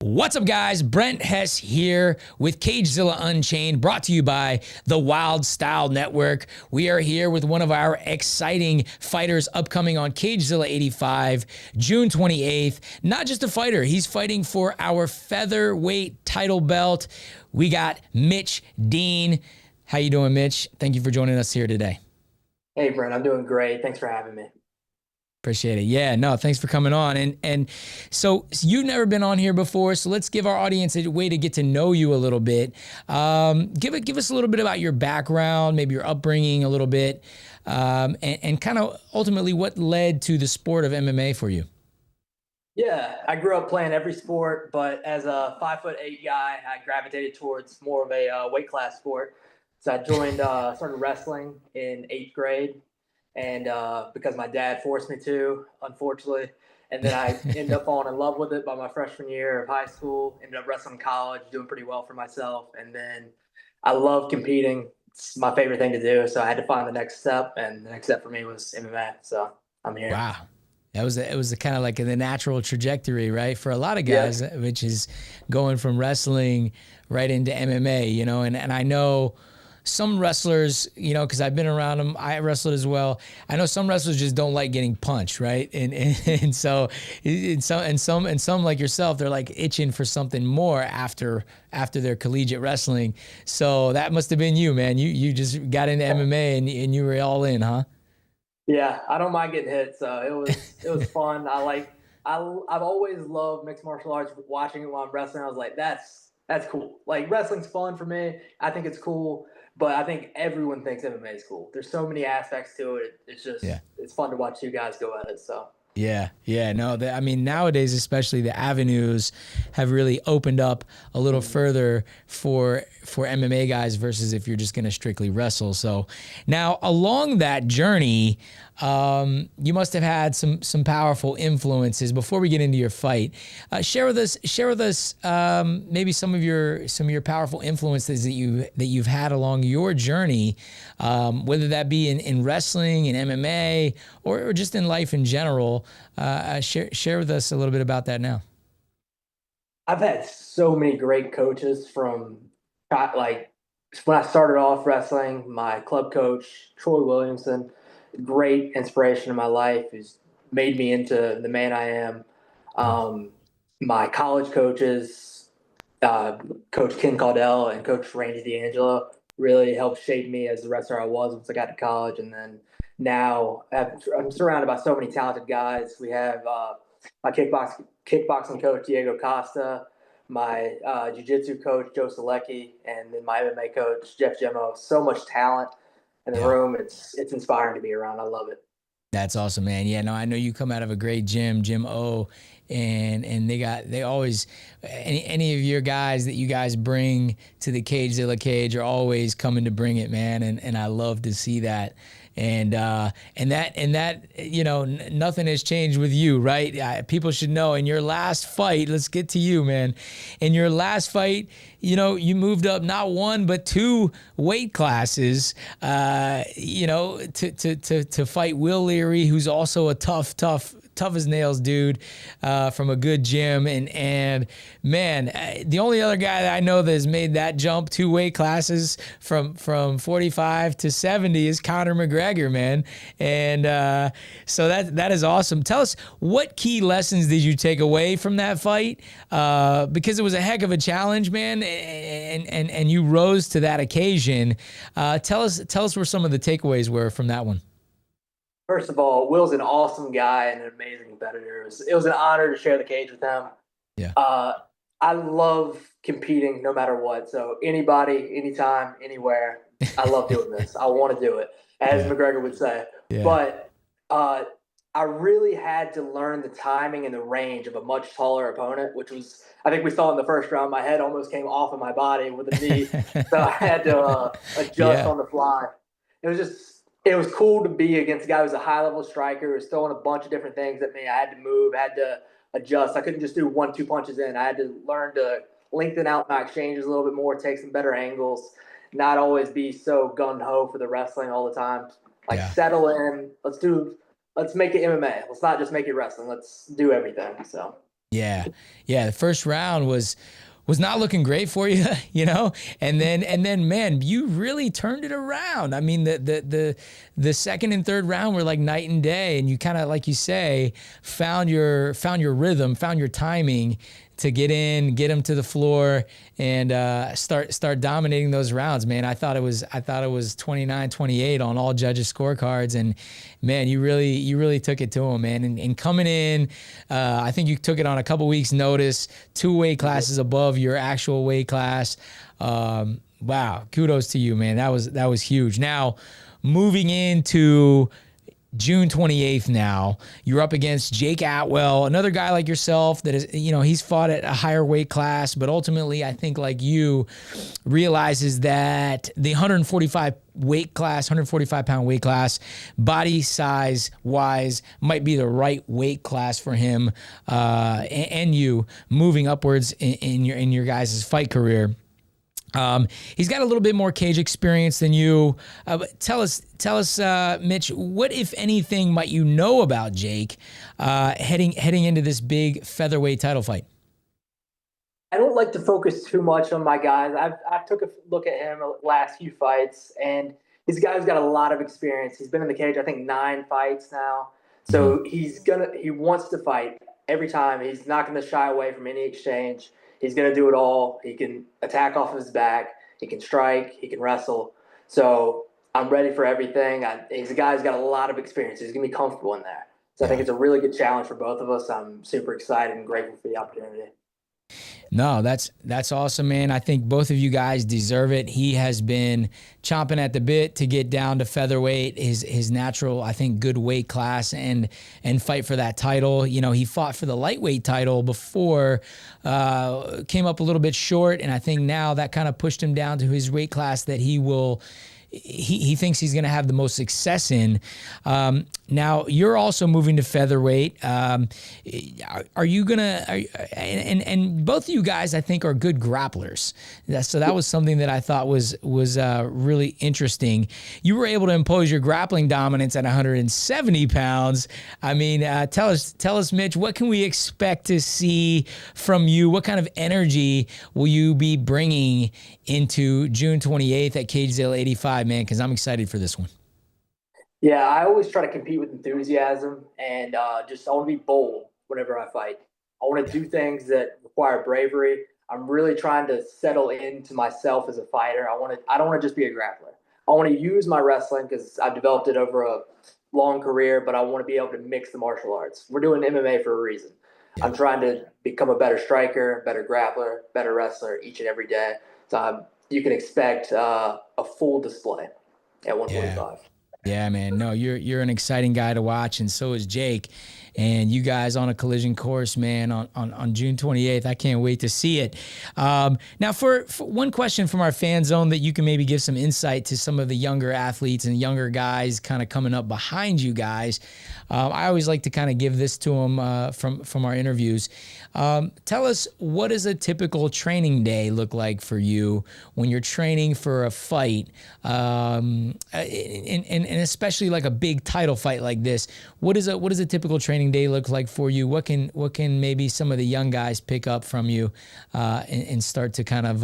What's up, guys? Brent Hess here with Cagezilla Unchained, brought to you by the Wild Style Network. We are here with one of our exciting fighters upcoming on Cagezilla 85, June 28th. Not just a fighter, he's fighting for our featherweight title belt. We got Mitch Dean. How you doing, Mitch? Thank you for joining us here today. Hey, Brent, I'm doing great. Thanks for having me. Appreciate it. Yeah, no, thanks for coming on. And so you've never been on here before, so let's give our audience a way to get to know you a little bit. Give us a little bit about your background, maybe your upbringing a little bit, and kind of ultimately what led to the sport of MMA for you. Yeah, I grew up playing every sport, but as a 5'8" guy, I gravitated towards more of a weight class sport. So I joined, started wrestling in 8th grade. And because my dad forced me to, unfortunately, and then I ended up falling in love with it by my freshman year of high school, ended up wrestling in college, doing pretty well for myself. And then I love competing. It's my favorite thing to do. So I had to find the next step, and the next step for me was MMA. So I'm here. Wow. It was the kind of like the natural trajectory, right? For a lot of guys, yeah. Which is going from wrestling right into MMA, you know, and I know some wrestlers, you know, because I've been around them, I wrestled as well. I know some wrestlers just don't like getting punched, right? And so some like yourself, they're like itching for something more after their collegiate wrestling. So that must have been you, man. You just got into MMA and you were all in, huh? Yeah, I don't mind getting hit, so it was fun. I've always loved mixed martial arts. Watching it while I'm wrestling, I was like, that's cool. Like, wrestling's fun for me. I think it's cool. But I think everyone thinks MMA is cool. There's so many aspects to it. It's just, It's fun to watch you guys go at it. So. Yeah, no, I mean, nowadays, especially the avenues have really opened up a little further for MMA guys versus if you're just going to strictly wrestle. So now along that journey, you must have had some powerful influences. Before we get into your fight, share with us maybe some of your powerful influences that you've had along your journey, whether that be in wrestling, in MMA, or just in life in general. Share with us a little bit about that now. I've had so many great coaches from, like, when I started off wrestling, my club coach, Troy Williamson, great inspiration in my life, who's made me into the man I am. My college coaches, Coach Ken Caudell and Coach Randy D'Angelo, really helped shape me as the wrestler I was once I got to college. And then now I'm surrounded by so many talented guys. We have my kickboxing coach, Diego Costa, my jiu-jitsu coach, Joe Selecki, and then my MMA coach, Jeff Gemmo. So much talent in the room. It's inspiring to be around. I love it. That's awesome, man. Yeah, no, I know you come out of a great gym, Gym O, and they always, any of your guys that you guys bring to the Cagezilla cage are always coming to bring it, man. And I love to see that. And that, you know, nothing has changed with you, right? People should know in your last fight, let's get to you, man. In your last fight, you know, you moved up not one, but 2 weight classes, you know, to fight Will Leary, who's also a tough as nails dude, from a good gym. And man, the only other guy that I know that has made that jump 2 weight classes from 45 to 70 is Conor McGregor, man. And so that is awesome. Tell us, what key lessons did you take away from that fight? Because it was a heck of a challenge, man, and you rose to that occasion. Tell us where some of the takeaways were from that one. First of all, Will's an awesome guy and an amazing competitor. It was an honor to share the cage with him. Yeah. I love competing no matter what. So anybody, anytime, anywhere, I love doing this. I want to do it, as McGregor would say. Yeah. But I really had to learn the timing and the range of a much taller opponent, which was, I think we saw in the first round, my head almost came off of my body with a knee. So I had to adjust on the fly. It was cool to be against a guy who's a high-level striker who was throwing a bunch of different things at me. I had to move, I had to adjust. I couldn't just do 1-2 punches in. I had to learn to lengthen out my exchanges a little bit more, take some better angles, not always be so gung-ho for the wrestling all the time. Like, settle in. Let's make it MMA. Let's not just make it wrestling. Let's do everything. So Yeah. Yeah. The first round was not looking great for you, you know? And then man, you really turned it around. I mean, the second and third round were like night and day, and you kind of, like you say, found your rhythm, found your timing to get in, get him to the floor, and start dominating those rounds, man. I thought it was 29-28 on all judges' scorecards, and man, you really took it to him, man. And coming in, I think you took it on a couple weeks' notice, 2 weight classes above your actual weight class. Wow, kudos to you, man. That was huge. Now, moving into June 28th now, you're up against Jake Atwell, another guy like yourself that is, he's fought at a higher weight class, but ultimately I think like you realizes that the 145 pound weight class, body size wise, might be the right weight class for him, and you moving upwards in your guys' fight career. He's got a little bit more cage experience than you. But tell us, Mitch, what, if anything, might you know about Jake heading into this big featherweight title fight? I don't like to focus too much on my guys. I took a look at him the last few fights, and this guy's got a lot of experience. He's been in the cage, I think, 9 fights now. So he wants to fight every time. He's not going to shy away from any exchange. He's going to do it all. He can attack off his back. He can strike. He can wrestle. So I'm ready for everything. He's a guy who's got a lot of experience. He's going to be comfortable in there. So I think it's a really good challenge for both of us. I'm super excited and grateful for the opportunity. No, that's awesome, man. I think both of you guys deserve it. He has been chomping at the bit to get down to featherweight, his natural, I think, good weight class, and fight for that title. He fought for the lightweight title before, came up a little bit short, and I think now that kind of pushed him down to his weight class that he thinks he's going to have the most success in. Now you're also moving to featherweight. Are you gonna? And both of you guys, I think, are good grapplers. So that was something that I thought was really interesting. You were able to impose your grappling dominance at 170 pounds. I mean, tell us, Mitch, what can we expect to see from you? What kind of energy will you be bringing into June 28th at Cagezilla 85, man? Because I'm excited for this one. Yeah, I always try to compete with enthusiasm, and I want to be bold whenever I fight. I want to do things that require bravery. I'm really trying to settle into myself as a fighter. I don't want to just be a grappler. I want to use my wrestling because I've developed it over a long career, but I want to be able to mix the martial arts. We're doing MMA for a reason. Yeah. I'm trying to become a better striker, better grappler, better wrestler each and every day. So you can expect a full display at 145. Yeah, man. No, you're an exciting guy to watch, and so is Jake. And you guys on a collision course, man, on June 28th. I can't wait to see it. Now, for one question from our fan zone that you can maybe give some insight to some of the younger athletes and younger guys kind of coming up behind you guys. I always like to kind of give this to them from our interviews. Tell us, what does a typical training day look like for you when you're training for a fight, and especially like a big title fight like this? What does a typical training day look like for you? What can maybe some of the young guys pick up from you and start to kind of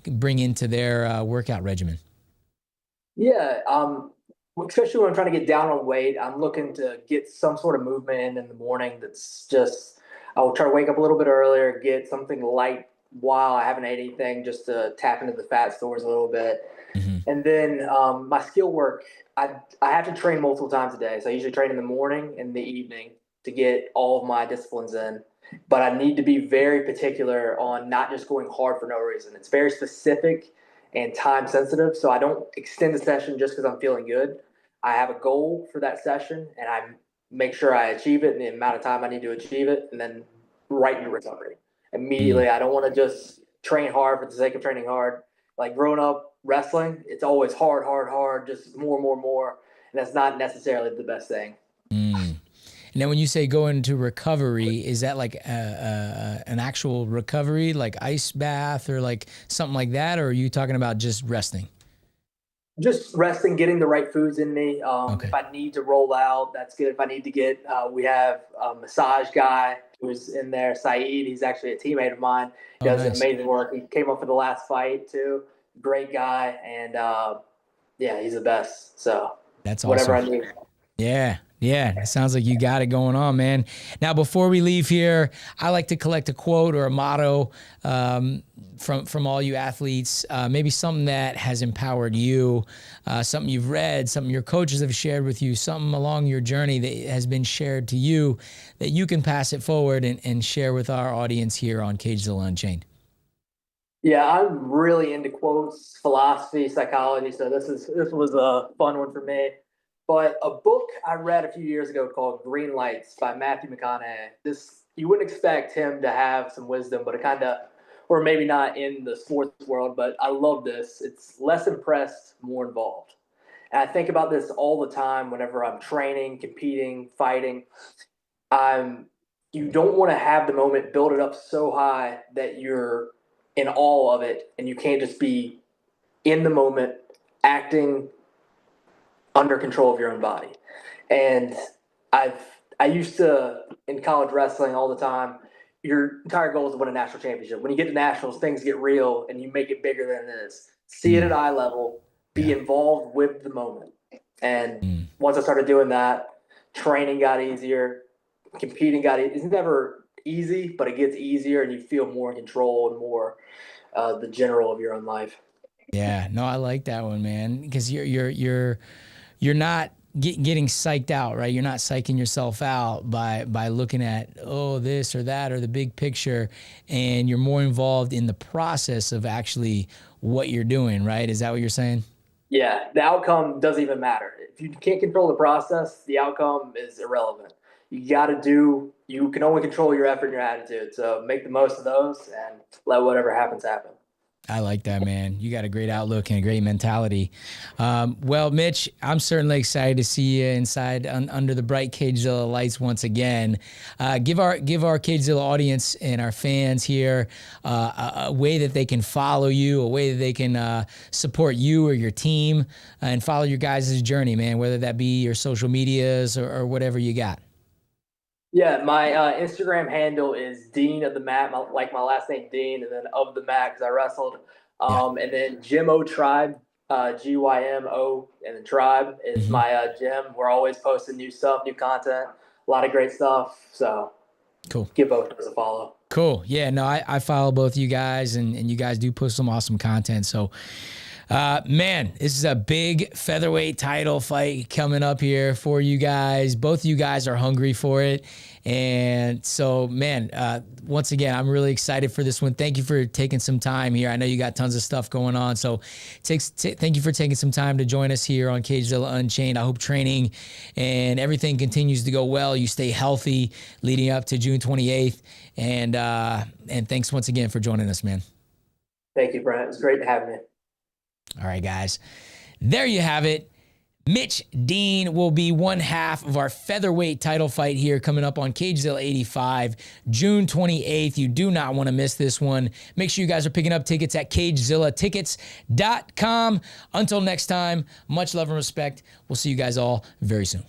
bring into their workout regimen? Yeah, especially when I'm trying to get down on weight, I'm looking to get some sort of movement in the morning. That's just, I'll try to wake up a little bit earlier, get something light while I haven't ate anything, just to tap into the fat stores a little bit. Mm-hmm. And then my skill work, I have to train multiple times a day. So I usually train in the morning and the evening to get all of my disciplines in. But I need to be very particular on not just going hard for no reason. It's very specific and time sensitive. So I don't extend the session just because I'm feeling good. I have a goal for that session, and I make sure I achieve it in the amount of time I need to achieve it, and then right into recovery immediately. I don't want to just train hard for the sake of training hard. Like growing up wrestling, it's always hard, just more. And that's not necessarily the best thing. And then when you say go into recovery, is that like an actual recovery, like ice bath or like something like that? Or are you talking about just resting? Just resting, getting the right foods in me. Okay. If I need to roll out, that's good. If I need to get, we have a massage guy who's in there. Saeed, he's actually a teammate of mine. Oh, Does nice. amazing work. He came up for the last fight too. Great guy, and yeah, he's the best. So That's whatever awesome. I need. Yeah. Yeah. It sounds like you got it going on, man. Now, before we leave here, I like to collect a quote or a motto from all you athletes, maybe something that has empowered you, something you've read, something your coaches have shared with you, something along your journey that has been shared to you that you can pass it forward and share with our audience here on Cagezilla Unchained. Yeah, I'm really into quotes, philosophy, psychology. So this was a fun one for me. But a book I read a few years ago called Green Lights by Matthew McConaughey. This you wouldn't expect him to have some wisdom, but it kind of, or maybe not in the sports world. But I love this. It's less impressed, more involved. And I think about this all the time whenever I'm training, competing, fighting. I'm you don't want to have the moment build it up so high that you're in awe of it and you can't just be in the moment acting under control of your own body. And I've I used to in college wrestling all the time. Your entire goal is to win a national championship. When you get to nationals, things get real and you make it bigger than it is. See it at eye level, be involved with the moment. And once I started doing that, training got easier, competing got easier. It's never easy, but it gets easier and you feel more in control and more the general of your own life. Yeah, no, I like that one, man, because you're not getting psyched out, right? You're not psyching yourself out by looking at this or that or the big picture, and you're more involved in the process of actually what you're doing, right? Is that what you're saying? Yeah, the outcome doesn't even matter. If you can't control the process, the outcome is irrelevant. You can only control your effort and your attitude. So make the most of those and let whatever happens happen. I like that, man. You got a great outlook and a great mentality. Well, Mitch, I'm certainly excited to see you inside under the bright Cagezilla lights once again. Give our Cagezilla audience and our fans here a way that they can follow you, a way that they can support you or your team, and follow your guys' journey, man. Whether that be your social medias or whatever you got. Yeah, my Instagram handle is Dean of the Mat, like my last name Dean, and then of the Mat because I wrestled. Yeah. And then Gymo Tribe, GYMO, and then Tribe is my gym. We're always posting new stuff, new content, a lot of great stuff. So Cool. give both of us a follow. Cool. Yeah, no, I follow both you guys, and you guys do post some awesome content. So, man, this is a big featherweight title fight coming up here for you guys. Both of you guys are hungry for it. And so, man, once again, I'm really excited for this one. Thank you for taking some time here. I know you got tons of stuff going on. So thank you for taking some time to join us here on Cagezilla Unchained. I hope training and everything continues to go well. You stay healthy leading up to June 28th. And thanks once again for joining us, man. Thank you, Brent. It was great to have you. All right, guys. There you have it. Mitch Dean will be one half of our featherweight title fight here coming up on Cagezilla 85, June 28th. You do not want to miss this one. Make sure you guys are picking up tickets at CagezillaTickets.com. Until next time, much love and respect. We'll see you guys all very soon.